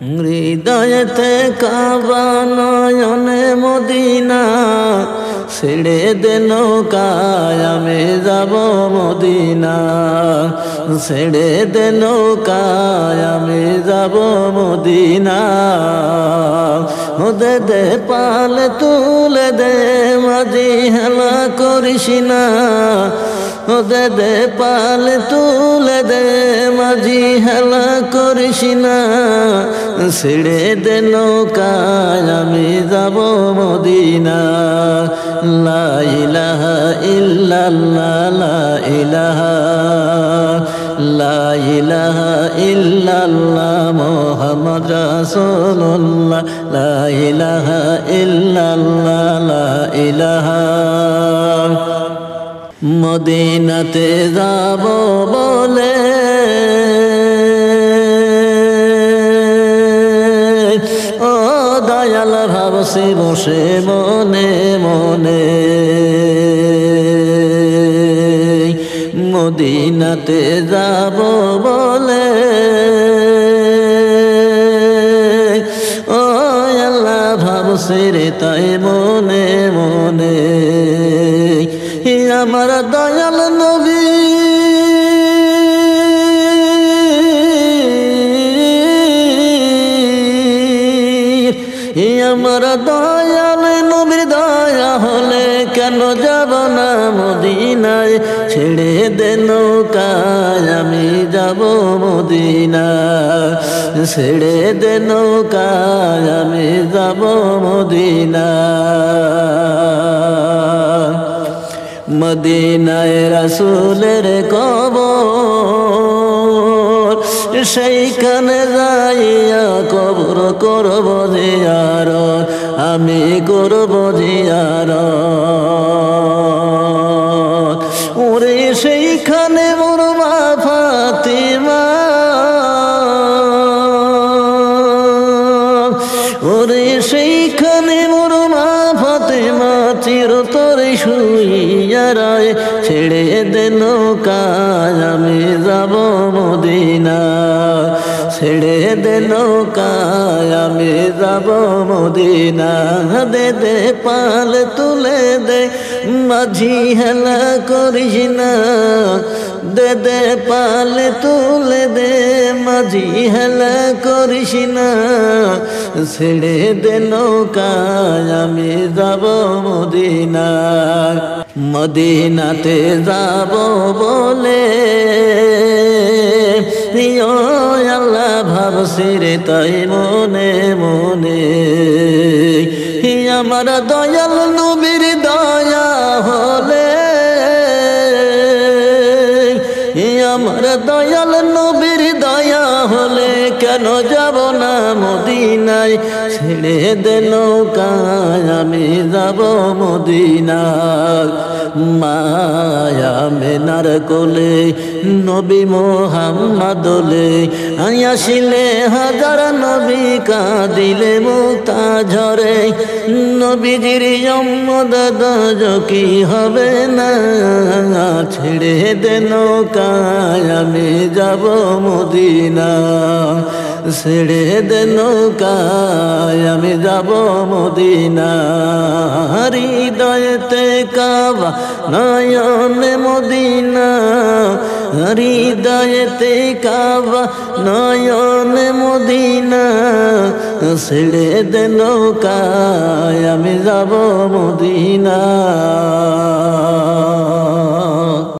হৃদয়েতে কাবা নয়নে মদিনা, ছেড়ে দে নৌকায় আমি যাব মদিনা, ছেড়ে দে নৌকায় আমি যাব মদিনা। দে দে পাল তুলে দে মাঝি হেলা করিস না, দে দে পাল তুলে দে মাঝি হেলা করিস না, ছেড়ে দে নৌকায় আমি যাব মদিনা। লা ইলাহা ইল্লাল্লাহ, লা ইলাহা, লা ইলাহা ইল্লাল্লাহ মুহাম্মদ রাসূলুল্লাহ, লা ইলাহা ইল্লাল্লাহ, লা ইলাহা। মদিনাতে যাব বলে ও দয়াল ভাবছি বসে মনে মনে, মদিনাতে যাব বলে ও আল্লাহ ভাবছি রে তাই মনে মনে। আমার দয়াল নবী আমার দয়াল নবীর দয়া হলে কেন যাব না মদিনায়, ছেড়ে দে নৌকায় আমি যাব মদিনা, ছেড়ে দে নৌকায় আমি যাব মদিনা। মদিনায় রাসূলের কবর, সেইখানে যাইয়া কবর করব জিয়ারত, আমি করব জিয়ারত। ওরে সেইখানে মোর মা ফাতিমা, ওরে সেইখানে মোর মা ফাতিমা চিরতরে শুইয়া রয়, ছেড়ে দে নৌকায় আমি যাব মদিনা, ছেড়ে দে নৌকায় আমি যাব মদিনা। দে দে পাল তুলে দে মাঝি হেলা করিস না, দে দে পাল তুলে দে মাঝি হেলা করিস না, ছেড়ে দে নৌকায় আমি যাব মদিনা। মদিনাতে যাব বলে ও আল্লাহ ভাবছি রে তাই মনে মনে। আমার দয়াল নবীর দয়া হলে, আমার দয়াল নবীর দয়া হলে কেন যাব না মদিনায়, ছেড়ে দে নৌকায় আমি যাব মদিনা। মায়া মেনার কোলে নবী মোহাম্মদলে, আসিলে হাজার নবী কাঁদিলে মুক্তা ঝরে, নবীজির উম্মত কি হবে না, ছেড়ে দে নৌকায় আমি যাব মদিনা, ছেড়ে দে নৌকায় আমি যাব মদিনা। হৃদয়েতে কাবা নয়নে মদিনা, হৃদয়েতে কাবা নয়নে মদিনা, ছেড়ে দে নৌকায় আমি যাব মদিনা।